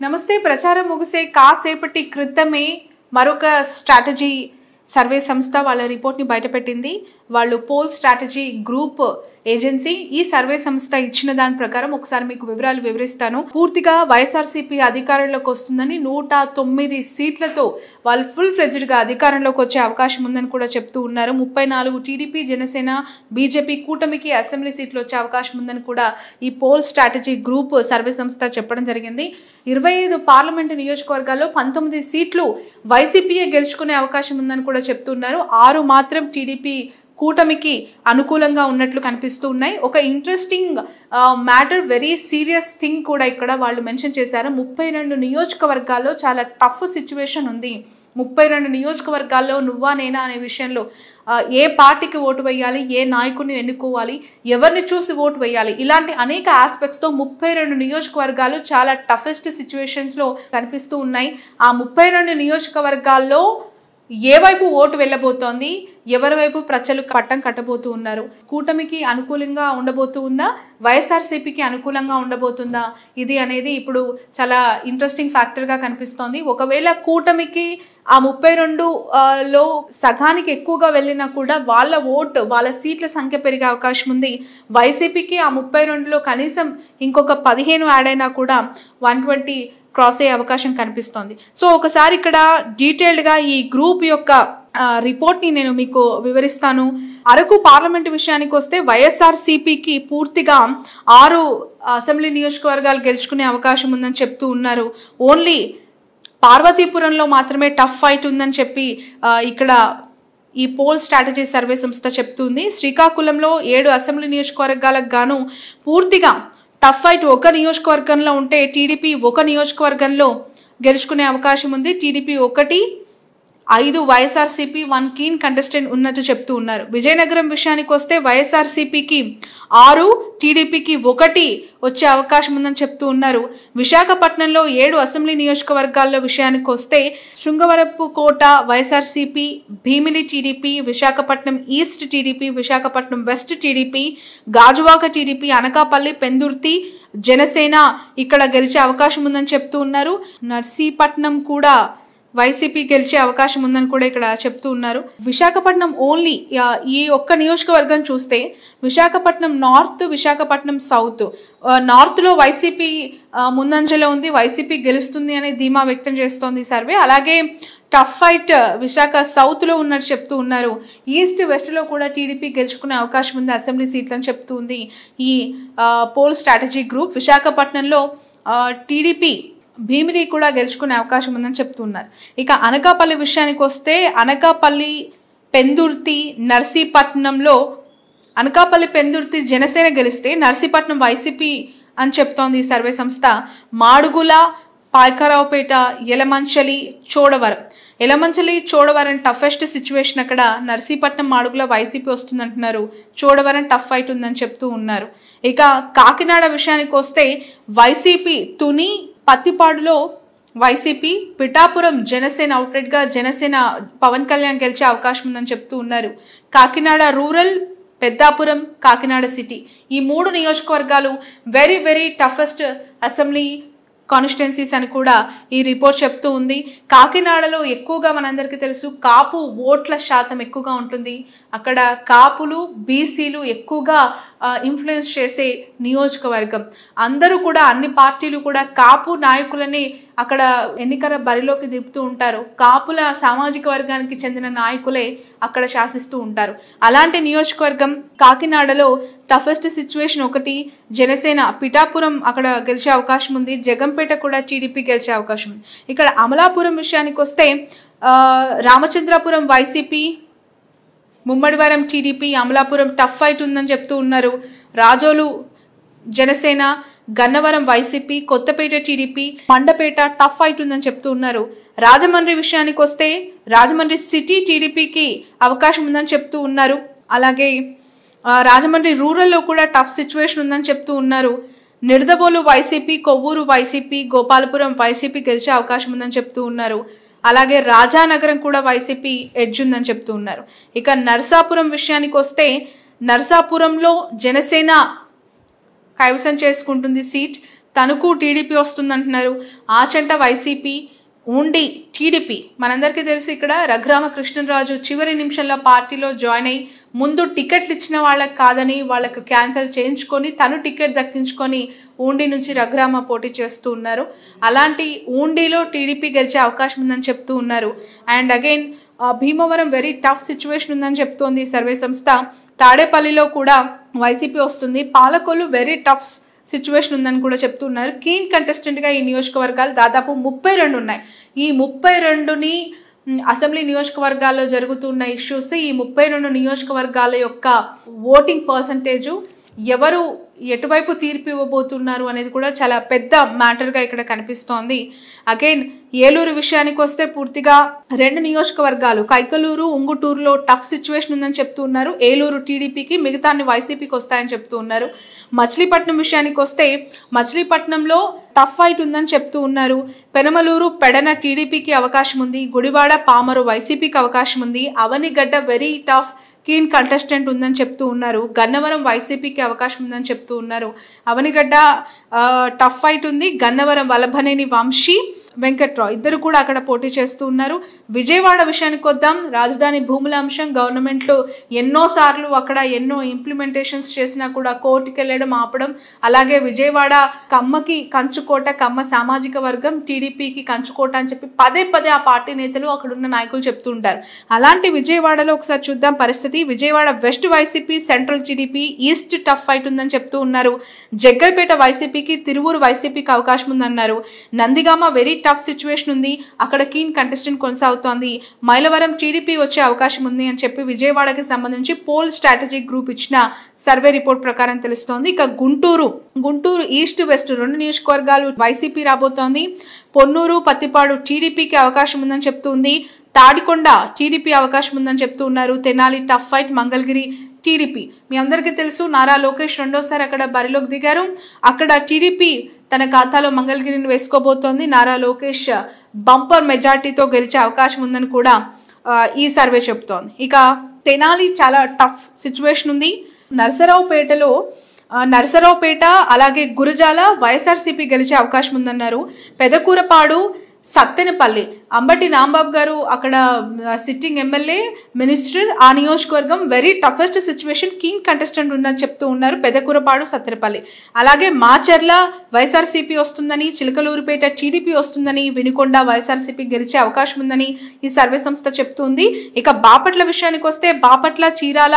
నమస్తే. ప్రచారం ముగిసే కాసేపటి క్రితమే మరొక స్ట్రాటజీ సర్వే సంస్థ వాళ్ళ రిపోర్ట్ని బయటపెట్టింది. వాళ్ళు పోల్ స్ట్రాటజీ గ్రూప్ ఏజెన్సీ. ఈ సర్వే సంస్థ ఇచ్చిన దాని ప్రకారం ఒకసారి మీకు వివరాలు వివరిస్తాను. పూర్తిగా వైఎస్ఆర్సీపీ అధికారంలోకి వస్తుందని 109 సీట్లతో వాళ్ళు ఫుల్ ఫ్లెడ్జ్డ్ గా అధికారంలోకి వచ్చే అవకాశం ఉందని కూడా చెప్తూ ఉన్నారు. 34 టీడీపీ, జనసేన, బీజేపీ కూటమికి అసెంబ్లీ సీట్లు వచ్చే అవకాశం ఉందని కూడా ఈ పోల్ స్ట్రాటజీ గ్రూప్ సర్వే సంస్థ చెప్పడం జరిగింది. 25 పార్లమెంటు నియోజకవర్గాల్లో 19 సీట్లు వైసీపీయే గెలుచుకునే అవకాశం ఉందని కూడా చెప్తున్నారు. 6 మాత్రం టీడీపీ కూటమికి అనుకూలంగా ఉన్నట్లు కనిపిస్తూ ఉన్నాయి. ఒక interesting matter, very serious thing కూడా ఇక్కడ వాళ్ళు మెన్షన్ చేశారు. 32 నియోజకవర్గాల్లో చాలా టఫ్ సిచ్యువేషన్ ఉంది. 32 నియోజకవర్గాల్లో నువ్వా నేనా అనే విషయంలో ఏ పార్టీకి ఓటు వేయాలి, ఏ నాయకుడిని ఎన్నుకోవాలి, ఎవరిని చూసి ఓటు వేయాలి, ఇలాంటి అనేక ఆస్పెక్ట్స్తో 32 నియోజకవర్గాలు చాలా టఫెస్ట్ సిచ్యువేషన్స్లో కనిపిస్తూ ఉన్నాయి. ఆ 32 నియోజకవర్గాల్లో ఏ వైపు ఓటు వెళ్ళబోతోంది, ఎవరి వైపు ప్రజలు పట్టం కట్టబోతూ ఉన్నారు, కూటమికి అనుకూలంగా ఉండబోతూ ఉందా, వైఎస్ఆర్సీపీకి అనుకూలంగా ఉండబోతుందా, ఇది అనేది ఇప్పుడు చాలా ఇంట్రెస్టింగ్ ఫ్యాక్టర్గా కనిపిస్తోంది. ఒకవేళ కూటమికి ఆ 32లో సగానికి ఎక్కువగా వెళ్ళినా కూడా వాళ్ళ ఓటు, వాళ్ళ సీట్ల సంఖ్య పెరిగే అవకాశం ఉంది. వైసీపీకి ఆ 32లో కనీసం ఇంకొక 15 యాడ్ అయినా కూడా 120 క్రాస్ అయ్యే అవకాశం కనిపిస్తోంది. సో ఒకసారి ఇక్కడ డీటెయిల్డ్గా ఈ గ్రూప్ యొక్క రిపోర్ట్ని నేను మీకు వివరిస్తాను. అరకు పార్లమెంటు విషయానికి వస్తే వైఎస్ఆర్సీపీకి పూర్తిగా 6 అసెంబ్లీ నియోజకవర్గాలు గెలుచుకునే అవకాశం ఉందని చెప్తూ ఉన్నారు. ఓన్లీ పార్వతీపురంలో మాత్రమే టఫ్ ఫైట్ ఉందని చెప్పి ఇక్కడ ఈ పోల్ స్ట్రాటజీ సర్వే సంస్థ చెప్తుంది. శ్రీకాకుళంలో 7 అసెంబ్లీ నియోజకవర్గాలకు గాను పూర్తిగా టఫ్ ఫైట్ ఒక నియోజకవర్గంలో ఉంటే టీడీపీ ఒక నియోజకవర్గంలో గెలుచుకునే అవకాశం ఉంది. టీడీపీ 1, 5, వైఎస్ఆర్సీపీ 1 కీన్ కంటెస్టెంట్ ఉన్నట్టు చెప్తూ ఉన్నారు. విజయనగరం విషయానికి వస్తే వైఎస్ఆర్సీపీకి 6, టీడీపీకి 1 వచ్చే అవకాశం ఉందని చెప్తూ ఉన్నారు. విశాఖపట్నంలో 7 అసెంబ్లీ నియోజకవర్గాల్లో విషయానికి వస్తే Srungavarapukota YSRCP, Bheemili TDP, Visakhapatnam east TDP, Visakhapatnam west TDP, Gajuwaka TDP, Anakapalli, Pendurthi Janasena ఇక్కడ గెలిచే అవకాశం ఉందని చెప్తూ ఉన్నారు. నర్సీపట్నం కూడా వైసీపీ గెలిచే అవకాశం ఉందని కూడా ఇక్కడ చెప్తూ ఉన్నారు. విశాఖపట్నం ఓన్లీ ఈ ఒక్క నియోజకవర్గం చూస్తే విశాఖపట్నం నార్త్, విశాఖపట్నం సౌత్. నార్త్లో వైసీపీ ముందంజలో ఉంది, వైసీపీ గెలుస్తుంది అనే ధీమా వ్యక్తం చేస్తోంది సర్వే. అలాగే టఫ్ ఫైట్ విశాఖ సౌత్లో ఉన్నట్టు చెప్తూ ఉన్నారు. ఈస్ట్, వెస్ట్లో కూడా టీడీపీ గెలుచుకునే అవకాశం ఉంది అసెంబ్లీ సీట్లని చెప్తుంది ఈ పోల్ స్ట్రాటజీ గ్రూప్. విశాఖపట్నంలో టీడీపీ, భీమిలి కూడా గెలుచుకునే అవకాశం ఉందని చెప్తున్నారు. ఇక అనకాపల్లి విషయానికి వస్తే అనకాపల్లి, పెందుర్తి, నర్సీపట్నంలో అనకాపల్లి, పెందుర్తి జనసేన గెలిస్తే నర్సీపట్నం వైసీపీ అని చెప్తోంది ఈ సర్వే సంస్థ. మాడుగుల, పాయకరావుపేట, యలమంచలి, చోడవరం. Yelamanchili, Chodavaram toughest situation. అక్కడ నర్సీపట్నం, మాడుగుల వైసీపీ వస్తుందంటున్నారు. చోడవరం టఫ్ ఫైట్ ఉందని చెప్తూ ఉన్నారు. ఇక కాకినాడ విషయానికి వస్తే వైసీపీ తుని, పత్తిపాడులో వైసీపీ, పిఠాపురం జనసేన అవుట్లెట్గా జనసేన పవన్ కళ్యాణ్ గెలిచే అవకాశం ఉందని చెప్తూ ఉన్నారు. కాకినాడ రూరల్, పెద్దాపురం, కాకినాడ సిటీ ఈ 3 నియోజకవర్గాలు very very toughest assembly constituencies అని కూడా ఈ రిపోర్ట్ చెప్తూ ఉంది. కాకినాడలో ఎక్కువగా మనందరికీ తెలుసు కాపు ఓట్ల శాతం ఎక్కువగా ఉంటుంది. అక్కడ కాపులు, బీసీలు ఎక్కువగా ఇన్ఫ్లుయెన్స్ చేసే నియోజకవర్గం. అందరూ కూడా, అన్ని పార్టీలు కూడా కాపు నాయకులని అక్కడ ఎన్నికల బరిలోకి దింపుతూ ఉంటారు. కాపుల సామాజిక వర్గానికి చెందిన నాయకులే అక్కడ శాసిస్తూ ఉంటారు. అలాంటి నియోజకవర్గం కాకినాడలో టఫెస్ట్ సిచ్యువేషన్. 1 జనసేన, పిఠాపురం అక్కడ గెలిచే అవకాశం ఉంది. జగంపేట కూడా టీడీపీ గెలిచే అవకాశం ఉంది. ఇక్కడ అమలాపురం విషయానికి వస్తే Ramachandrapuram YCP, Mummidivaram TDP, Amalapuram tough fight ఉందని చెప్తూ ఉన్నారు. Razole Janasena, Gannavaram YCP, Kothapeta TDP, Mandapeta tough fight ఉందని చెప్తూ ఉన్నారు. రాజమండ్రి విషయానికి వస్తే రాజమండ్రి సిటీ టీడీపీకి అవకాశం ఉందని చెప్తూ ఉన్నారు. అలాగే రాజమండ్రి రూరల్లో కూడా టఫ్ సిచ్యువేషన్ ఉందని చెప్తూ ఉన్నారు. Nidadavolu YCP, Kovvur YCP, Gopalapuram YCP గెలిచే అవకాశం ఉందని చెప్తూ ఉన్నారు. అలాగే రాజానగరం కూడా వైసీపీ ఎడ్జ్ ఉందని చెప్తూ ఉన్నారు. ఇక నర్సాపురం విషయానికి వస్తే నర్సాపురంలో జనసేన కైవసం చేసుకుంటుంది సీట్. తణుకు టీడీపీ వస్తుందంటున్నారు, ఆచంట వైసీపీ, ఉండి టీడీపీ. మనందరికీ తెలుసు ఇక్కడ రఘురామకృష్ణరాజు చివరి నిమిషంలో పార్టీలో జాయిన్ అయ్యి ముందు టికెట్లు ఇచ్చిన వాళ్ళకి కాదని వాళ్ళకు క్యాన్సిల్ చేయించుకొని తను టికెట్ దక్కించుకొని ఉండి నుంచి రఘురామ పోటీ చేస్తూ ఉన్నారు. అలాంటి ఉండిలో టీడీపీ గెలిచే అవకాశం ఉందని చెప్తూ ఉన్నారు. And again Bhimavaram very tough situation ఉందని చెప్తోంది సర్వే సంస్థ. తాడేపల్లిలో కూడా వైసీపీ వస్తుంది. పాలకొల్లు వెరీ టఫ్ సిచ్యువేషన్ ఉందని కూడా చెప్తున్నారు. కీన్ కంటెస్టెంట్గా ఈ నియోజకవర్గాలు దాదాపు 32 ఉన్నాయి. ఈ 32ని అసెంబ్లీ నియోజకవర్గాల్లో జరుగుతున్న ఇష్యూస్, ఈ 32 నియోజకవర్గాల యొక్క ఓటింగ్ పర్సంటేజు, ఎవరు ఎటువైపు తీర్పు ఇవ్వబోతున్నారు అనేది కూడా చాలా పెద్ద మ్యాటర్గా ఇక్కడ కనిపిస్తోంది. అగైన్ ఏలూరు విషయానికి వస్తే పూర్తిగా 2 నియోజకవర్గాలు కైకలూరు, ఉంగుటూరులో టఫ్ సిచ్యువేషన్ ఉందని చెప్తూ ఉన్నారు. ఏలూరు టీడీపీకి, మిగతాన్ని వైసీపీకి వస్తాయని చెప్తూ ఉన్నారు. మచిలీపట్నం విషయానికి వస్తే మచిలీపట్నంలో టఫ్ ఫైట్ ఉందని చెప్తూ ఉన్నారు. పెనమలూరు, పెడన టీడీపీకి అవకాశం ఉంది. గుడివాడ, పామరు వైసీపీకి అవకాశం ఉంది. Avanigadda very tough keen contestant ఉందని చెప్తూ ఉన్నారు. గన్నవరం వైసీపీకి అవకాశం ఉందని చెప్తూ ఉన్నారు. అవనిగడ్డ టఫ్ ఫైట్ ఉంది. గన్నవరం వల్లభనేని వంశీ, వెంకట్రావు ఇద్దరు కూడా అక్కడ పోటీ చేస్తూ ఉన్నారు. విజయవాడ విషయానికి వద్దాం. రాజధాని భూముల అంశం గవర్నమెంట్లో ఎన్నోసార్లు అక్కడ ఎన్నో ఇంప్లిమెంటేషన్స్ చేసినా కూడా కోర్టుకు వెళ్ళడం ఆపడం, అలాగే విజయవాడ కమ్మకి కంచుకోట, కమ్మ సామాజిక వర్గం, టీడీపీకి కంచుకోట అని చెప్పి పదే పదే ఆ పార్టీ నేతలు అక్కడున్న నాయకులు చెప్తూ ఉంటారు. అలాంటి విజయవాడలో ఒకసారి చూద్దాం పరిస్థితి. Vijayawada west YCP, central TDP, east tough fight ఉందని చెప్తూ ఉన్నారు. జగ్గైపేట వైసీపీకి, తిరువూరు వైసీపీకి అవకాశం ఉందన్నారు. నందిగామ వెరీ టఫ్ సిచ్యువేషన్ ఉంది, అక్కడ కీన్ కంటెస్టెంట్ కొనసాగుతోంది. మైలవరం టీడీపీ వచ్చే అవకాశం ఉంది అని చెప్పి విజయవాడకి సంబంధించి పోల్ స్ట్రాటజిక్ గ్రూప్ ఇచ్చిన సర్వే రిపోర్ట్ ప్రకారం తెలుస్తోంది. ఇక గుంటూరు ఈస్ట్ వెస్ట్ 2 నియోజకవర్గాలు వైసీపీ రాబోతోంది. పొన్నూరు, పత్తిపాడు టీడీపీకి అవకాశం ఉందని చెప్తుంది. తాడికొండ టీడీపీ అవకాశం ఉందని చెప్తూ ఉన్నారు. Tenali tough fight, Mangalagiri TDP. మీ అందరికీ తెలుసు నారా లోకేష్ రెండోసారి అక్కడ బరిలోకి దిగారు. అక్కడ టీడీపీ తన ఖాతాలో మంగళగిరిని వేసుకోబోతోంది. నారా లోకేష్ బంపర్ మెజార్టీతో గెలిచే అవకాశం ఉందని కూడా ఈ సర్వే చెప్తోంది. ఇక తెనాలి చాలా టఫ్ సిచ్యువేషన్ ఉంది. నరసరావుపేట అలాగే గురజాల వైఎస్ఆర్సీపీ గెలిచే అవకాశం ఉందన్నారు. పెదకూరపాడు, సత్తెనపల్లి అంబటి రాంబాబు గారు అక్కడ సిట్టింగ్ ఎమ్మెల్యే, మినిస్టర్. ఆ నియోజకవర్గం very toughest situation, keen contestant ఉందని చెప్తూ ఉన్నారు. పెదకూరపాడు, సత్తెనపల్లి. అలాగే మాచర్ల వైఎస్ఆర్సీపీ వస్తుందని, చిలకలూరుపేట టీడీపీ వస్తుందని, వినుకొండ వైఎస్ఆర్సీపీ గెలిచే అవకాశం ఉందని ఈ సర్వే సంస్థ చెప్తుంది. ఇక బాపట్ల విషయానికి వస్తే బాపట్ల, చీరాల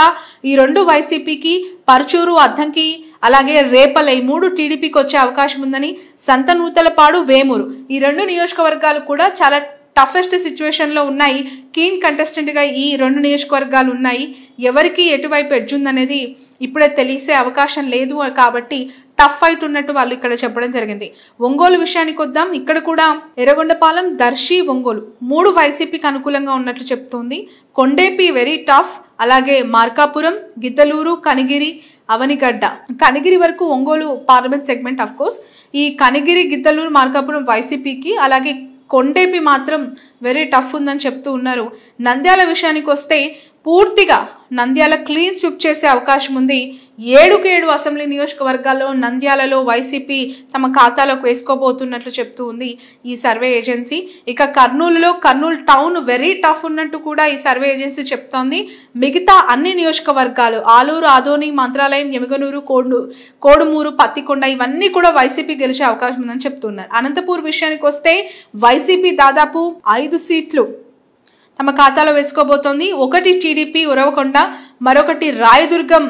ఈ 2 వైసీపీకి, పర్చూరు, అద్దంకి అలాగే రేపల ఈ 3 టీడీపీకి వచ్చే అవకాశం ఉందని, సంతనూతలపాడు, వేమూరు ఈ 2 నియోజకవర్గాలు కూడా చాలా టఫెస్ట్ సిచ్యువేషన్లో ఉన్నాయి. కీన్ కంటెస్టెంట్గా ఈ 2 నియోజకవర్గాలు ఉన్నాయి. ఎవరికి ఎటువైపు ఎడ్జ్ ఉందనేది ఇప్పుడే తెలిసే అవకాశం లేదు కాబట్టి టఫ్ ఫైట్ ఉన్నట్టు వాళ్ళు ఇక్కడ చెప్పడం జరిగింది. ఒంగోలు విషయానికి వద్దాం. ఇక్కడ కూడా ఎర్రగొండపాలెం, దర్శి, ఒంగోలు 3 వైసీపీకి అనుకూలంగా ఉన్నట్లు చెప్తోంది. కొండేపి వెరీ టఫ్, అలాగే మార్కాపురం, గిద్దలూరు, కనిగిరి, అవనిగడ్డ. కనిగిరి వరకు Ongole parliament segment of course. ఈ కనిగిరి, గిద్దలూరు, మార్కాపురం వైసీపీకి, అలాగే కొండేపి మాత్రం వెరీ టఫ్ ఉందని చెప్తూ ఉన్నారు. నంద్యాల విషయానికి వస్తే పూర్తిగా నంద్యాల క్లీన్ స్విప్ చేసే అవకాశం ఉంది. 7 అసెంబ్లీ నియోజకవర్గాల్లో నంద్యాలలో వైసీపీ తమ ఖాతాలోకి వేసుకోబోతున్నట్లు చెప్తూ ఉంది ఈ సర్వే ఏజెన్సీ. ఇక కర్నూలు టౌన్ వెరీ టఫ్ ఉన్నట్టు కూడా ఈ సర్వే ఏజెన్సీ చెప్తోంది. మిగతా అన్ని నియోజకవర్గాలు ఆలూరు, ఆదోని, మంత్రాలయం, ఎమగనూరు, కోడుమూరు, పత్తికొండ ఇవన్నీ కూడా వైసీపీ గెలిచే అవకాశం ఉందని చెప్తున్నారు. అనంతపూర్ విషయానికి వస్తే వైసీపీ దాదాపు 5 సీట్లు తమ ఖాతాలో వేసుకోబోతోంది. 1 టీడీపీ, ఉరవకొండ, మరొకటి Rayadurgam.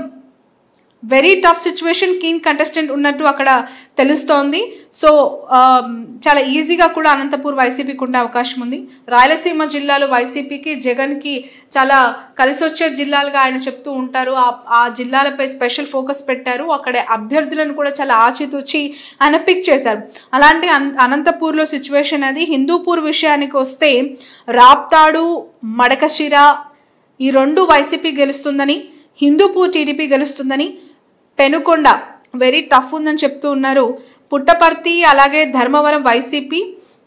Very tough situation, keen contestant ఉన్నట్టు అక్కడ తెలుస్తోంది. సో చాలా ఈజీగా కూడా అనంతపూర్ వైసీపీకి ఉండే అవకాశం ఉంది. రాయలసీమ జిల్లాలు వైసీపీకి, జగన్కి చాలా కలిసి వచ్చే జిల్లాలుగా ఆయన చెప్తూ ఉంటారు. ఆ జిల్లాలపై స్పెషల్ ఫోకస్ పెట్టారు. అక్కడ అభ్యర్థులను కూడా చాలా ఆచితూచి ఆయన పిక్ చేశారు. అలాంటి అనంతపూర్లో సిచ్యువేషన్ అది. హిందూపూర్ విషయానికి వస్తే రాప్తాడు, మడకశిర ఈ 2 వైసీపీ గెలుస్తుందని, హిందూపూర్ టీడీపీ గెలుస్తుందని, పెనుకొండ వెరీ టఫ్ ఉందని చెప్తూ ఉన్నారు. పుట్టపర్తి అలాగే ధర్మవరం వైసీపీ,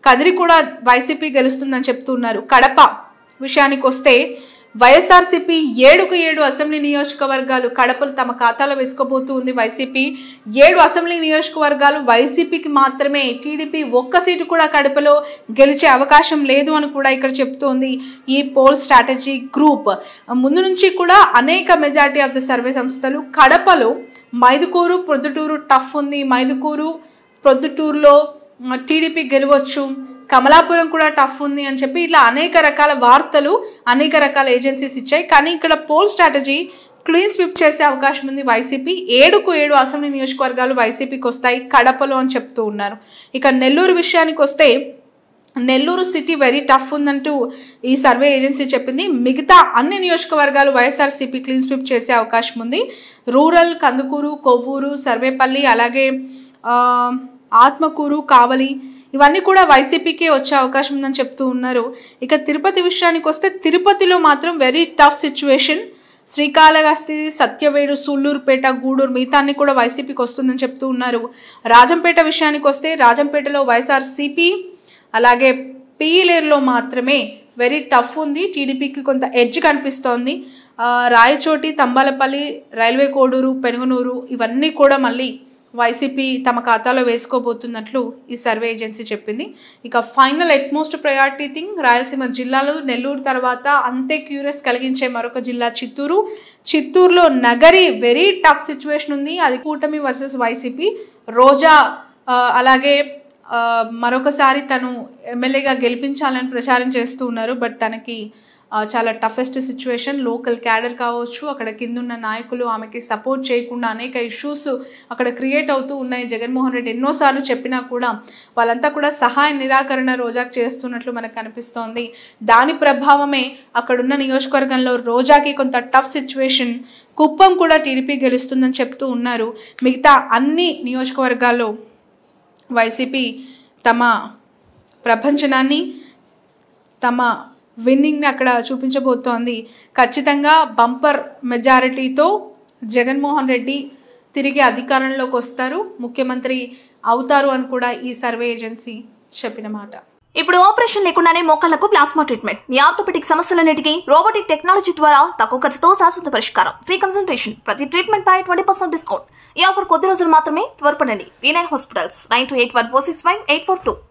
కదిరి కూడా వైసీపీ గెలుస్తుందని చెప్తున్నారు. కడప విషయానికి వస్తే వైఎస్ఆర్సీపీ 7కు 7 అసెంబ్లీ నియోజకవర్గాలు కడపలు తమ ఖాతాలో వేసుకోబోతూ ఉంది. వైసీపీ 7 అసెంబ్లీ నియోజకవర్గాలు వైసీపీకి మాత్రమే. టీడీపీ ఒక్క సీటు కూడా కడపలో గెలిచే అవకాశం లేదు అని కూడా ఇక్కడ చెప్తోంది ఈ పోల్ స్ట్రాటజీ గ్రూప్. ముందు నుంచి కూడా అనేక మెజారిటీ ఆఫ్ ద సర్వే సంస్థలు కడపలో మైదుకూరు ప్రొద్దుటూరు టఫ్ ఉంది, మైదుకూరు ప్రొద్దుటూరులో టీడీపీ గెలవచ్చు, కమలాపురం కూడా టఫ్ ఉంది అని చెప్పి ఇట్లా అనేక రకాల వార్తలు అనేక రకాల ఏజెన్సీస్ ఇచ్చాయి. కానీ ఇక్కడ పోల్ స్ట్రాటజీ క్లీన్ స్విప్ చేసే అవకాశం ఉంది వైసీపీ. 7కు 7 అసెంబ్లీ నియోజకవర్గాలు వైసీపీకి వస్తాయి కడపలో అని చెప్తూ ఉన్నారు. ఇక నెల్లూరు విషయానికి వస్తే నెల్లూరు సిటీ వెరీ టఫ్ ఉందంటూ ఈ సర్వే ఏజెన్సీ చెప్పింది. మిగతా అన్ని నియోజకవర్గాలు వైఎస్ఆర్సీపీ క్లీన్ స్విప్ చేసే అవకాశం ఉంది. రూరల్, కందుకూరు, కొవ్వూరు, సర్వేపల్లి, అలాగే ఆత్మకూరు, కావలి ఇవన్నీ కూడా వైసీపీకే వచ్చే అవకాశం ఉందని చెప్తూ ఉన్నారు. ఇక తిరుపతి విషయానికి వస్తే తిరుపతిలో మాత్రం very tough situation. Srikalahasti, Satyavedu, Sullurpeta, Gudur మిగతా అన్ని కూడా వైసీపీకి వస్తుందని చెప్తూ ఉన్నారు. రాజంపేట విషయానికి వస్తే రాజంపేటలో వైఎస్ఆర్సీపీ, అలాగే పీలేరులో మాత్రమే వెరీ టఫ్ ఉంది. టీడీపీకి కొంత ఎడ్జ్ కనిపిస్తోంది. రాయచోటి, తంబాలపల్లి, రైల్వే కోడూరు, పెనుగనూరు ఇవన్నీ కూడా మళ్ళీ వైసీపీ తమ ఖాతాలో వేసుకోబోతున్నట్లు ఈ సర్వే ఏజెన్సీ చెప్పింది. ఇక final utmost priority thing Rayalaseema జిల్లాలు నెల్లూరు తర్వాత అంతే క్యూరియస్ కలిగించే మరొక జిల్లా చిత్తూరు. చిత్తూరులో నగరి వెరీ టఫ్ సిచ్యువేషన్ ఉంది. అది కూటమి వర్సెస్ వైసీపీ. రోజా అలాగే మరొకసారి తను ఎమ్మెల్యేగా గెలిపించాలని ప్రచారం చేస్తూ ఉన్నారు. బట్ తనకి చాలా టఫెస్ట్ సిచ్యువేషన్. లోకల్ క్యాడర్ కావచ్చు, అక్కడ కిందున్న నాయకులు ఆమెకి సపోర్ట్ చేయకుండా అనేక ఇష్యూస్ అక్కడ క్రియేట్ అవుతూ ఉన్నాయి. జగన్మోహన్ రెడ్డి ఎన్నోసార్లు చెప్పినా కూడా వాళ్ళంతా కూడా సహాయ నిరాకరణ రోజాకి చేస్తున్నట్లు మనకు కనిపిస్తోంది. దాని ప్రభావమే అక్కడున్న నియోజకవర్గంలో రోజాకి కొంత టఫ్ సిచ్యువేషన్. కుప్పం కూడా టీడీపీ గెలుస్తుందని చెప్తూ ఉన్నారు. మిగతా అన్ని నియోజకవర్గాల్లో వైసీపీ తమ ప్రపంచనాన్ని, తమ విన్నింగ్ని అక్కడ చూపించబోతోంది. ఖచ్చితంగా బంపర్ మెజారిటీతో జగన్మోహన్ రెడ్డి తిరిగి అధికారంలోకి వస్తారు, ముఖ్యమంత్రి అవుతారు అని కూడా ఈ సర్వే ఏజెన్సీ చెప్పిన మాట. ఇప్పుడు ఆపరేషన్ లేకుండానే మోకాళ్లకు ప్లాస్మా ట్రీట్మెంట్. మీ ఆర్థోపెటిక్ సమస్యలన్నిటికీ రోబోటిక్ టెక్నాలజీ ద్వారా తక్కువ ఖర్చుతో శాశ్వత పరిష్కారం. Free consultation. ప్రతి ట్రీట్మెంట్ పై 20% డిస్కౌంట్. ఈ ఆఫర్ కొద్ది రోజులు మాత్రమే. త్వరపడండి. V9 hospitals 9281465842.